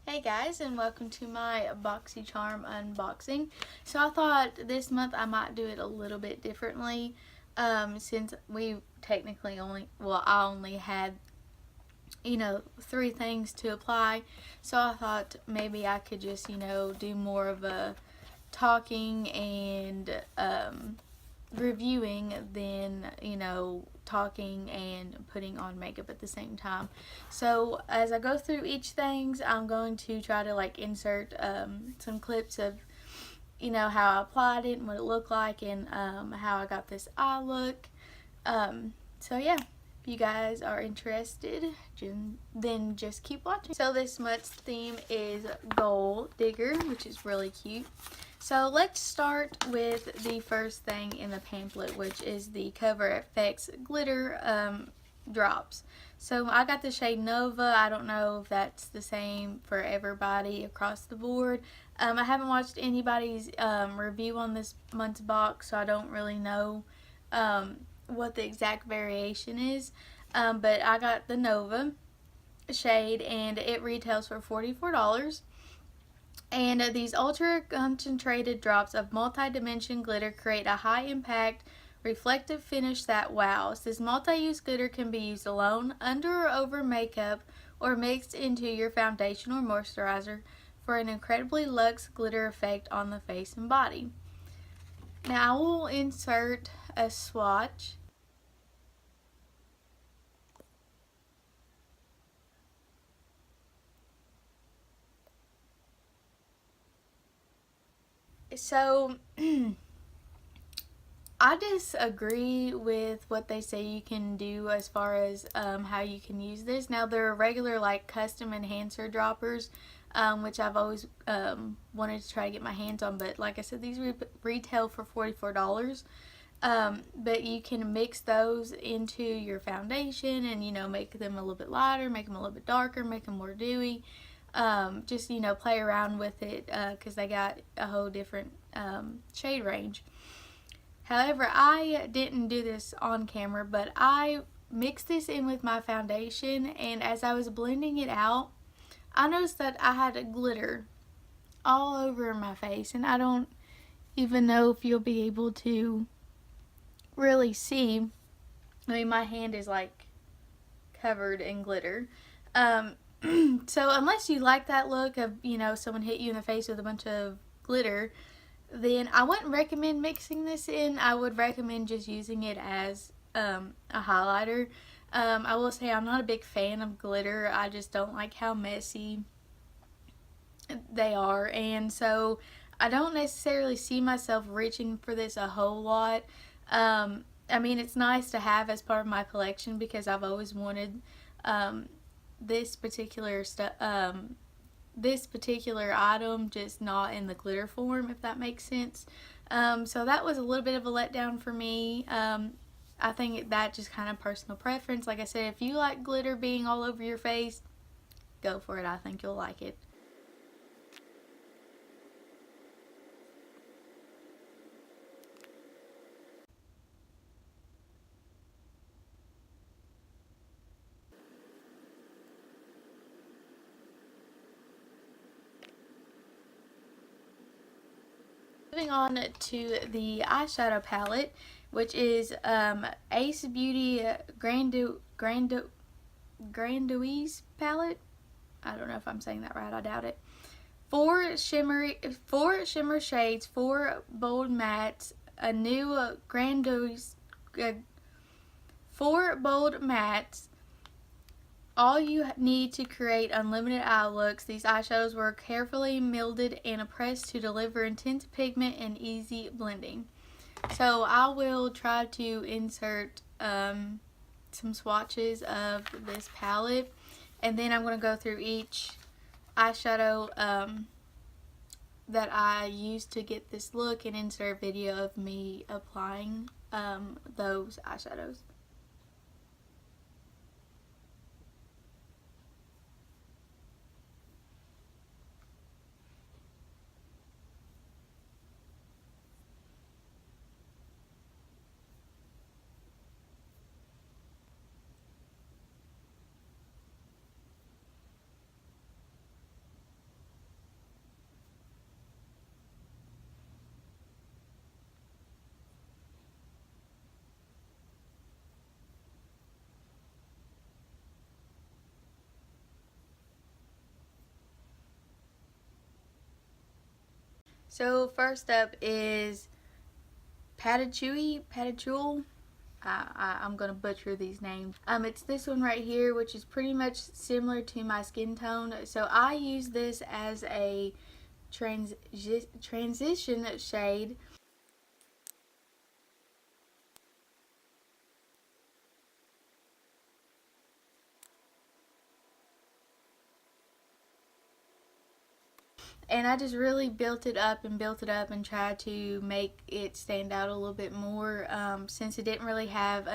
Hey guys, and welcome to my Boxycharm unboxing. So I thought this month I might do it a little bit differently, since we technically I only had, 3 things to apply. So I thought maybe I could just, do more of a talking and reviewing than talking and putting on makeup at the same time. So as I go through each things, I'm going to try to insert some clips of how I applied it and what it looked like, and how I got this eye look. So yeah, if you guys are interested, then just keep watching. So this month's theme is Gold Digger, which is really cute. So let's start with the first thing in the pamphlet, which is the COVERFX glitter drops. So I got the shade Nova. I don't know if that's the same for everybody across the board. I haven't watched anybody's review on this month's box, so I don't really know what the exact variation is. But I got the Nova shade, and it retails for $44. And these ultra concentrated drops of multi-dimension glitter create a high impact reflective finish that wows. This multi-use glitter can be used alone, under or over makeup, or mixed into your foundation or moisturizer for an incredibly luxe glitter effect on the face and body. Now I will insert a swatch. So I disagree with what they say you can do as far as how you can use this. Now there are regular custom enhancer droppers, which I've always wanted to try to get my hands on, but like I said, these retail for $44. But you can mix those into your foundation and make them a little bit lighter, make them a little bit darker, make them more dewy. Just play around with it, because they got a whole different shade range. However, I didn't do this on camera, but I mixed this in with my foundation, and as I was blending it out, I noticed that I had a glitter all over my face, and I don't even know if you'll be able to really see. I mean, my hand is covered in glitter. So unless you like that look of, someone hit you in the face with a bunch of glitter, then I wouldn't recommend mixing this in. I would recommend just using it as a highlighter. I will say I'm not a big fan of glitter. I just don't like how messy they are, and so I don't necessarily see myself reaching for this a whole lot. I mean, it's nice to have as part of my collection because I've always wanted this particular item, just not in the glitter form, if that makes sense. So that was a little bit of a letdown for me. I think that just kind of personal preference. Like I said, if you like glitter being all over your face, go for it. I think you'll like it. Moving on to the eyeshadow palette, which is Ace Beauty Grandoise palette. I don't know if I'm saying that right. I doubt it. 4 shimmer shades, 4 bold mattes, a new Grandoise, 4 bold mattes. All you need to create unlimited eye looks. These eyeshadows were carefully milded and pressed to deliver intense pigment and easy blending. So I will try to insert some swatches of this palette, and then I'm going to go through each eyeshadow that I used to get this look and insert a video of me applying those eyeshadows. So first up is Patachuli. I'm gonna butcher these names. It's this one right here, which is pretty much similar to my skin tone. So I use this as a transition shade. And I just really built it up and tried to make it stand out a little bit more, since it didn't really have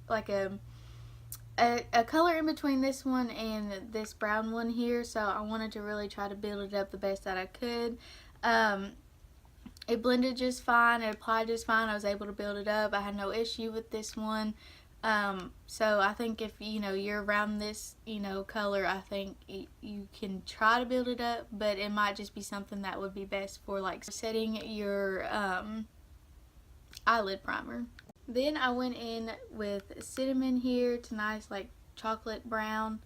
like a color in between this one and this brown one here, so I wanted to really try to build it up the best that I could. It blended just fine, it applied just fine, I was able to build it up, I had no issue with this one. So I think if you're around this color, I think you can try to build it up, but it might just be something that would be best for like setting your eyelid primer. Then I went in with cinnamon here. It's nice like chocolate brown.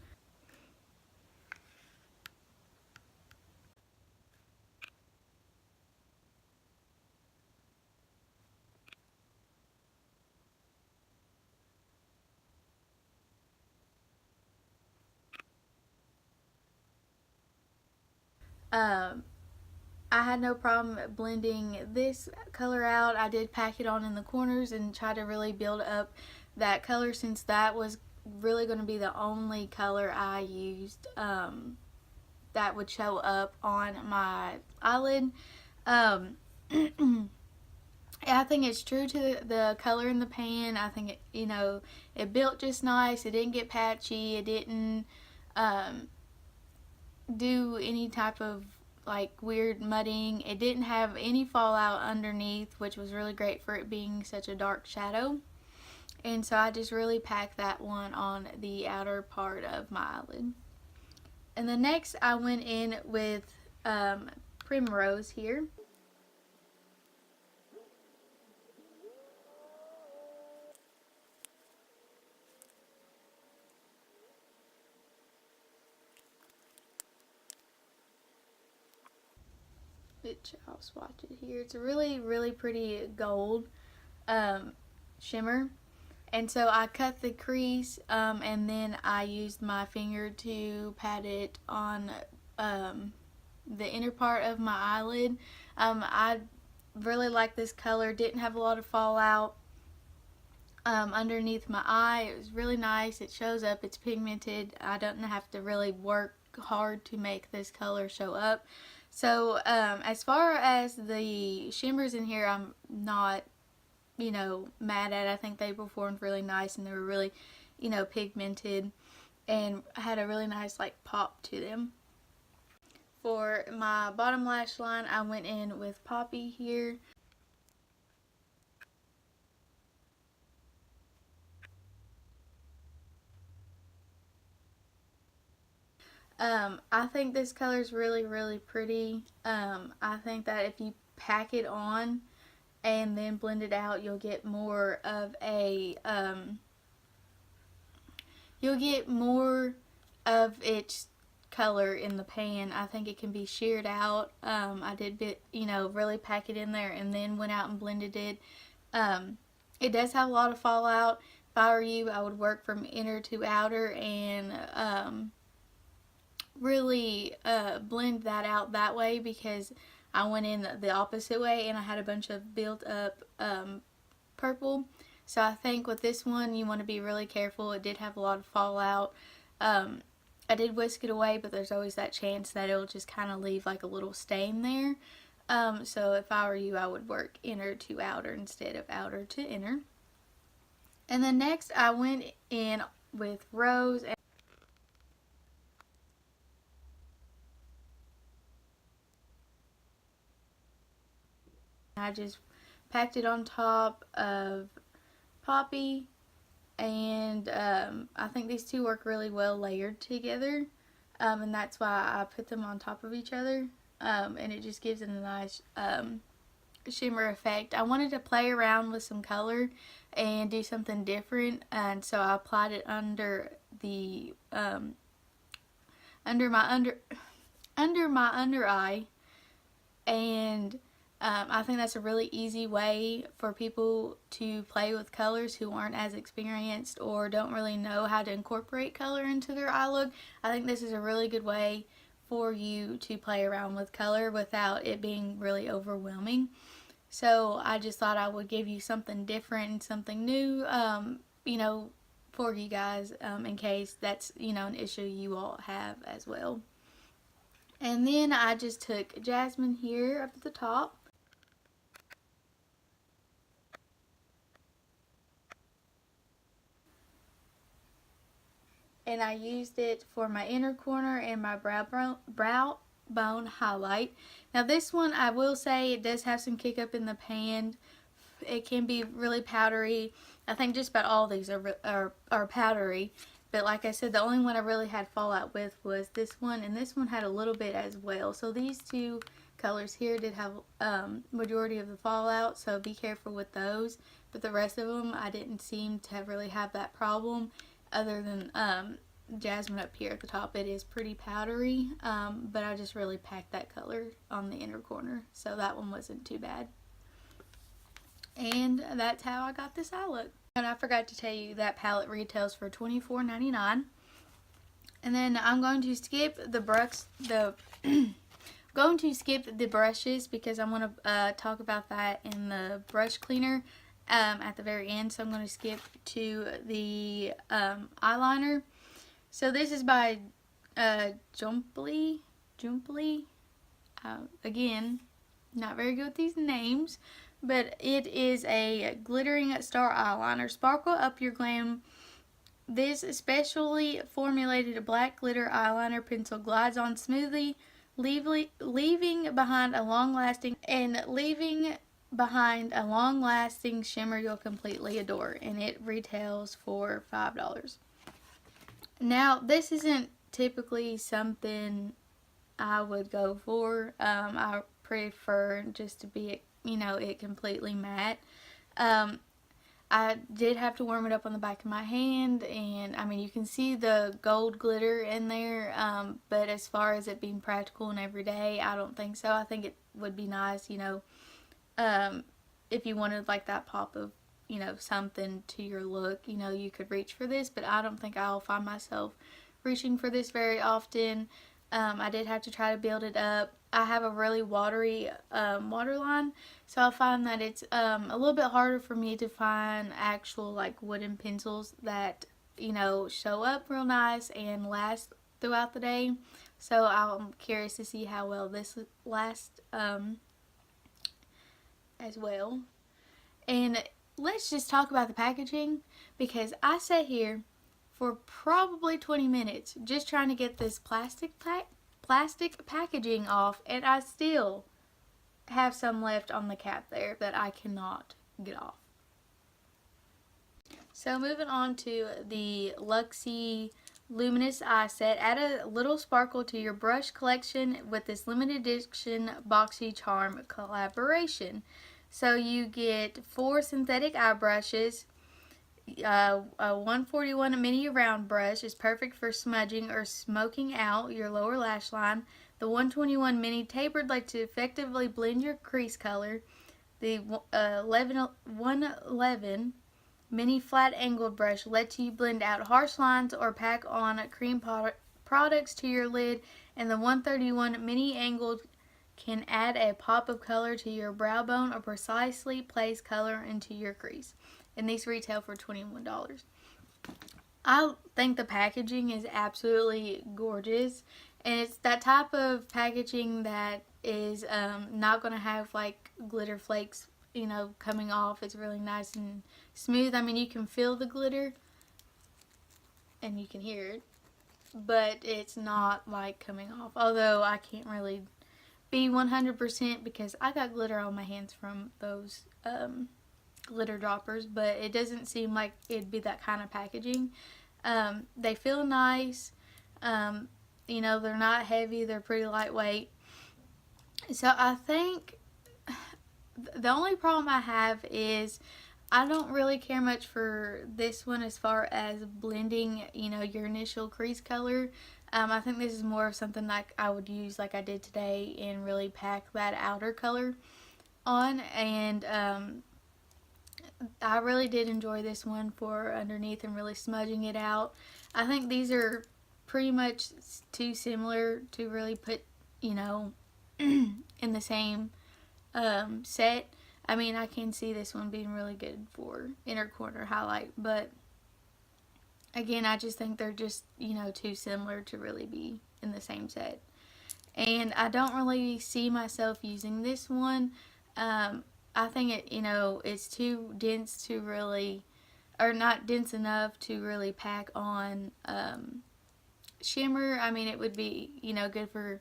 Um, I had no problem blending this color out. I did pack it on in the corners and try to really build up that color, since that was really going to be the only color I used that would show up on my eyelid. Um, I think it's true to the color in the pan. I think it built just nice. It didn't get patchy. It didn't do any type of like weird mudding. It didn't have any fallout underneath, which was really great for it being such a dark shadow. And so I just really packed that one on the outer part of my eyelid. And then next I went in with Primrose here. Which I'll swatch it here. It's a really pretty gold shimmer. And so I cut the crease, and then I used my finger to pat it on the inner part of my eyelid. I really like this color. Didn't have a lot of fallout underneath my eye. It was really nice. It shows up. It's pigmented. I don't have to really work hard to make this color show up. So as far as the shimmers in here, I'm not mad at. I think they performed really nice, and they were really pigmented and had a really nice like pop to them. For my bottom lash line, I went in with Poppy here. I think this color is really pretty. I think that if you pack it on and then blend it out, you'll get more of its color in the pan. I think it can be sheared out. I did really pack it in there and then went out and blended it. It does have a lot of fallout. If I were you, I would work from inner to outer and really blend that out that way, because I went in the opposite way and I had a bunch of built up purple. So I think with this one you want to be really careful. It did have a lot of fallout. I did whisk it away, but there's always that chance that it'll just kind of leave like a little stain there. So if I were you, I would work inner to outer instead of outer to inner. And then next I went in with Rose. I just packed it on top of Poppy, and I think these two work really well layered together, and that's why I put them on top of each other, and it just gives it a nice shimmer effect. I wanted to play around with some color and do something different, and so I applied it under the under my under eye, and I think that's a really easy way for people to play with colors who aren't as experienced or don't really know how to incorporate color into their eye look. I think this is a really good way for you to play around with color without it being really overwhelming. So I just thought I would give you something different and something new, for you guys, in case that's, an issue you all have as well. And then I just took Jasmine here up at the top. And I used it for my inner corner and my brow bone highlight. Now this one, I will say, it does have some kick up in the pan. It can be really powdery. I think just about all these are powdery. But like I said, the only one I really had fallout with was this one, and this one had a little bit as well. So these two colors here did have majority of the fallout, so be careful with those. But the rest of them, I didn't seem to really have that problem, other than Jasmine up here at the top. It is pretty powdery, but I just really packed that color on the inner corner, so that one wasn't too bad. And that's how I got this eye look. And I forgot to tell you that palette retails for $24.99. And then I'm going to skip the brushes because I want to talk about that in the brush cleaner at the very end. So I'm going to skip to the eyeliner. So this is by Jonteblu. Again, not very good with these names. But it is a glittering star eyeliner. Sparkle up your glam. This specially formulated black glitter eyeliner pencil glides on smoothly, leaving behind a long-lasting shimmer you'll completely adore. And it retails for $5. Now, this isn't typically something I would go for. I prefer just to be it completely matte. I did have to warm it up on the back of my hand, and I mean, you can see the gold glitter in there, but as far as it being practical and everyday, I don't think so. I think it would be nice, if you wanted like that pop of, something to your look, you could reach for this, but I don't think I'll find myself reaching for this very often. I did have to try to build it up. I have a really watery waterline, so I find that it's a little bit harder for me to find actual like wooden pencils that show up real nice and last throughout the day. So I'm curious to see how well this lasts as well. And let's just talk about the packaging, because I sat here for probably 20 minutes just trying to get this plastic packaging off, and I still have some left on the cap there that I cannot get off. So moving on to the Luxie Luminous Eye Set. Add a little sparkle to your brush collection with this limited edition Boxycharm collaboration. So you get 4 synthetic eye brushes. A 141 mini round brush is perfect for smudging or smoking out your lower lash line. The 121 mini tapered like to effectively blend your crease color. The 111 mini flat angled brush lets you blend out harsh lines or pack on cream products to your lid. And the 131 mini angled can add a pop of color to your brow bone or precisely place color into your crease. And these retail for $21. I think the packaging is absolutely gorgeous, and it's that type of packaging that is not going to have like glitter flakes coming off. It's really nice and smooth. I mean, you can feel the glitter and you can hear it, but it's not like coming off, although I can't really be 100% because I got glitter on my hands from those glitter droppers, but it doesn't seem like it'd be that kind of packaging. They feel nice. They're not heavy. They're pretty lightweight. So I think the only problem I have is I don't really care much for this one as far as blending, your initial crease color. I think this is more of something like I would use like I did today and really pack that outer color. on, and I really did enjoy this one for underneath and really smudging it out. I think these are pretty much too similar to really put, you know, in the same set. I mean, I can see this one being really good for inner corner highlight, but again, I just think they're just, you know, too similar to really be in the same set. And I don't really see myself using this one. I think it, you know, it's too dense to really, or not dense enough to really pack on shimmer. I mean, it would be, you know, good for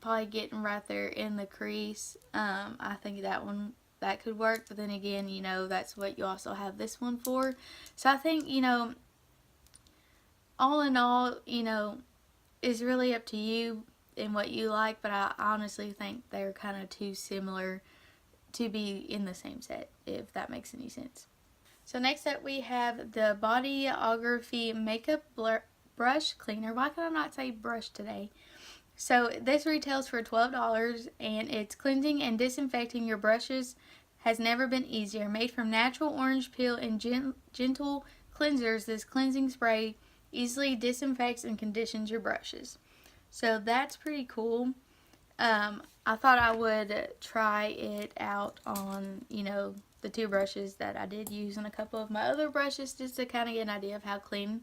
probably getting right there in the crease. I think that could work, but then again, you know, that's what you also have this one for. So I think, you know, all in all, you know, it's really up to you and what you like, but I honestly think they're kind of too similar to be in the same set, if that makes any sense. So next up we have the Bodyography Makeup Brush Cleaner. Why can I not say brush today? So this retails for $12, and it's cleansing and disinfecting your brushes has never been easier. Made from natural orange peel and gentle cleansers, this cleansing spray easily disinfects and conditions your brushes. So that's pretty cool. I thought I would try it out on, you know, the two brushes that I did use and a couple of my other brushes, just to kind of get an idea of how clean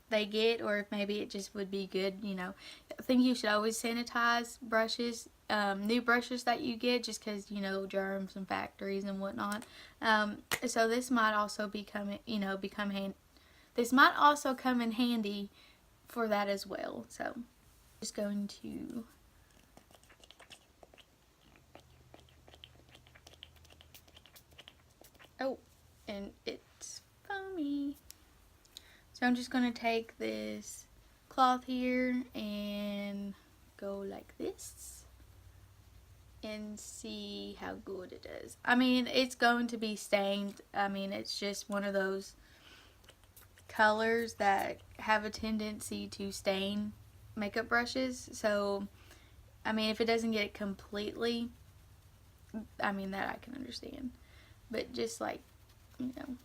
they get, or if maybe it just would be good, you know. I think you should always sanitize brushes, new brushes that you get, just because, you know, germs and factories and whatnot. So this might also this might also come in handy for that as well. So just going to and it's foamy. So I'm just going to take this cloth here and go like this and see how good it is. I mean, it's going to be stained. I mean, it's just one of those colors that have a tendency to stain makeup brushes. So, I mean, if it doesn't get it completely, I mean, that I can understand. But just like, you know,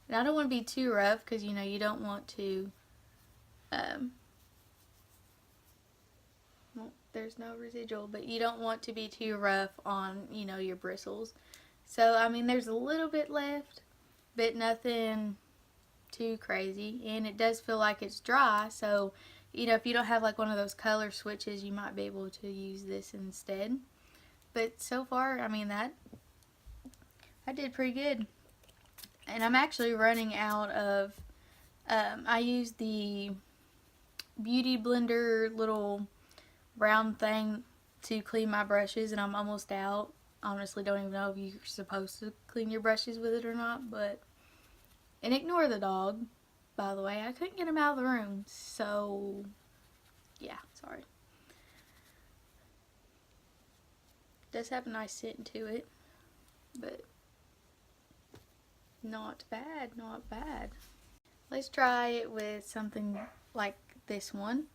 and I don't want to be too rough because, you know, you don't want to, well, there's no residual, but you don't want to be too rough on, you know, your bristles. So, I mean, there's a little bit left, but nothing too crazy. And it does feel like it's dry, so, you know, if you don't have like one of those color switches, you might be able to use this instead. But so far, I mean, I did pretty good. And I'm actually running out of, I used the Beauty Blender little round thing to clean my brushes, and I'm almost out. Honestly, don't even know if you're supposed to clean your brushes with it or not, but, and ignore the dog, by the way. I couldn't get him out of the room, so, yeah, sorry. It does have a nice scent to it, but not bad, not bad. Let's try it with something like this one.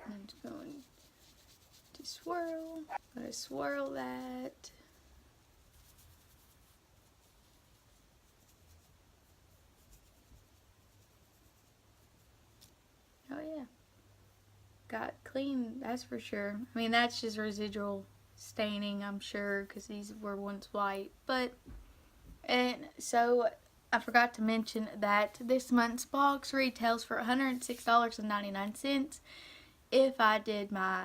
I'm just going to swirl. I'm going to swirl that. Oh yeah. Got clean, that's for sure. I mean, that's just residual staining, I'm sure, because these were once white. But, and so I forgot to mention that this month's box retails for $106.99 if I did my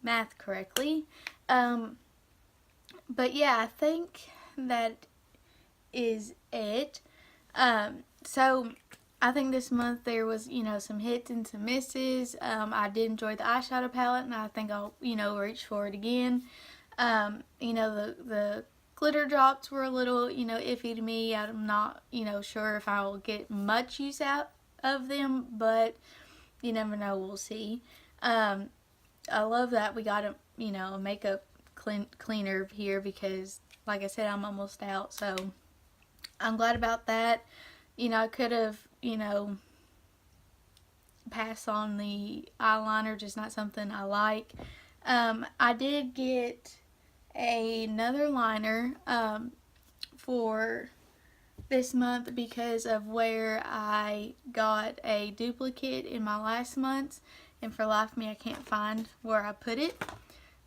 math correctly. But yeah, I think that is it. So I think this month there was, you know, some hits and some misses. I did enjoy the eyeshadow palette, and I think I'll, you know, reach for it again. You know, the glitter drops were a little, you know, iffy to me. I'm not, you know, sure if I'll get much use out of them, but you never know, we'll see. I love that we got a, you know, a makeup cleaner here because, like I said, I'm almost out, so I'm glad about that. You know, I could have, you know, pass on the eyeliner, just not something I like. I did get another liner for this month because of where I got a duplicate in my last month's, and for life of me I can't find where I put it.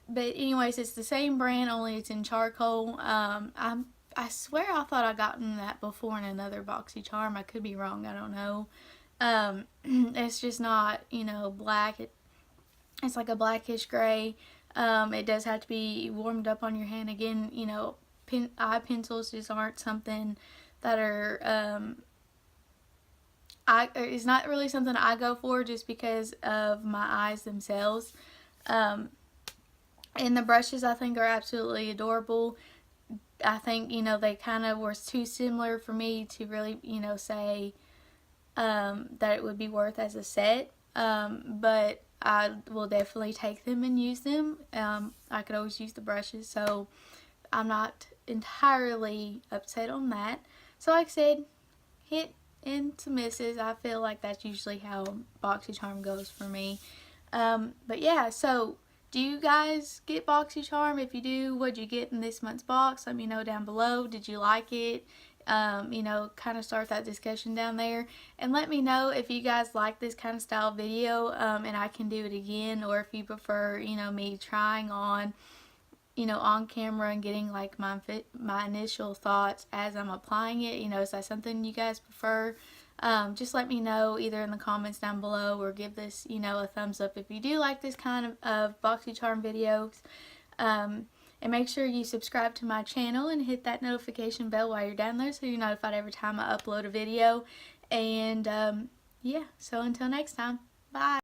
But anyways, it's the same brand, only it's in charcoal. I swear I thought I gotten that before in another Boxycharm. I could be wrong, I don't know. It's just not, you know, black. It's like a blackish gray. It does have to be warmed up on your hand. Again, you know, eye pencils just aren't something that are, it's not really something I go for just because of my eyes themselves. And the brushes I think are absolutely adorable. I think, you know, they kind of were too similar for me to really, you know, say that it would be worth as a set. But I will definitely take them and use them. I could always use the brushes, so I'm not entirely upset on that. So like I said, hit into misses. I feel like that's usually how Boxycharm goes for me. But yeah, so do you guys get Boxycharm? If you do, what'd you get in this month's box? Let me know down below. Did you like it? You know, kind of start that discussion down there. And let me know if you guys like this kind of style video and I can do it again, or if you prefer, you know, me trying on, you know, on camera and getting like my initial thoughts as I'm applying it. You know, is that something you guys prefer? Just let me know either in the comments down below, or give this, you know, a thumbs up if you do like this kind of Boxycharm videos. And make sure you subscribe to my channel and hit that notification bell while you're down there so you're notified every time I upload a video. And yeah, so until next time, bye.